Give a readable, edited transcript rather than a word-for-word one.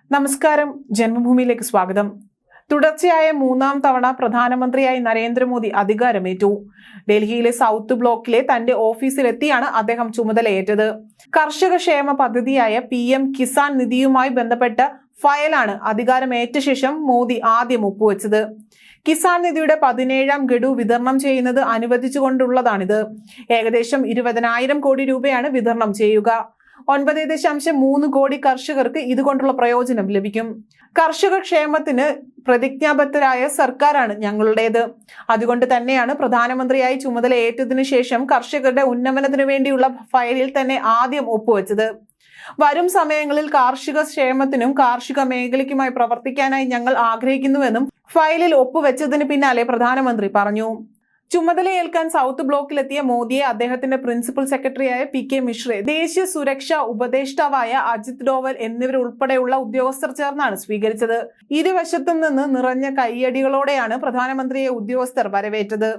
നമസ്കാരം, ജന്മഭൂമിയിലേക്ക് സ്വാഗതം. തുടർച്ചയായ മൂന്നാം തവണ പ്രധാനമന്ത്രിയായി നരേന്ദ്രമോദി അധികാരമേറ്റു. ഡൽഹിയിലെ സൗത്ത് ബ്ലോക്കിലെ തന്റെ ഓഫീസിലെത്തിയാണ് അദ്ദേഹം ചുമതലയേറ്റത്. കർഷക ക്ഷേമ പദ്ധതിയായ PM കിസാൻ നിധിയുമായി ബന്ധപ്പെട്ട ഫയലാണ് അധികാരമേറ്റ ശേഷം മോദി ആദ്യം ഒപ്പുവെച്ചത്. കിസാൻ നിധിയുടെ 17ാം ഗഡു വിതരണം ചെയ്യുന്നത് അനുവദിച്ചുകൊണ്ടുള്ളതാണിത്. ഏകദേശം 20,000 കോടി രൂപയാണ് വിതരണം ചെയ്യുക. 9.3 കോടി കർഷകർക്ക് ഇതുകൊണ്ടുള്ള പ്രയോജനം ലഭിക്കും. കർഷക ക്ഷേമത്തിന് പ്രതിജ്ഞാബദ്ധരായ സർക്കാരാണ് ഞങ്ങളുടേത്. അതുകൊണ്ട് തന്നെയാണ് പ്രധാനമന്ത്രിയായി ചുമതലയേറ്റതിനു ശേഷം കർഷകരുടെ ഉന്നമനത്തിനു വേണ്ടിയുള്ള ഫയലിൽ തന്നെ ആദ്യം ഒപ്പുവെച്ചത്. വരും സമയങ്ങളിൽ കാർഷിക ക്ഷേമത്തിനും കാർഷിക മേഖലയ്ക്കുമായി പ്രവർത്തിക്കാനായി ഞങ്ങൾ ആഗ്രഹിക്കുന്നുവെന്നും ഫയലിൽ ഒപ്പുവെച്ചതിന് പിന്നാലെ പ്രധാനമന്ത്രി പറഞ്ഞു. ചുമതലയേൽക്കാൻ സൗത്ത് ബ്ലോക്കിലെത്തിയ മോദിയെ അദ്ദേഹത്തിന്റെ പ്രിൻസിപ്പൽ സെക്രട്ടറിയായ PK മിശ്ര, ദേശീയ സുരക്ഷാ ഉപദേഷ്ടാവായ അജിത് ഡോവൽ എന്നിവരുൾപ്പെടെയുള്ള ഉദ്യോഗസ്ഥർ ചേർന്നാണ് സ്വീകരിച്ചത്. ഇരുവശത്തും നിന്ന് നിറഞ്ഞ കയ്യടികളോടെയാണ് പ്രധാനമന്ത്രിയെ ഉദ്യോഗസ്ഥർ വരവേറ്റത്.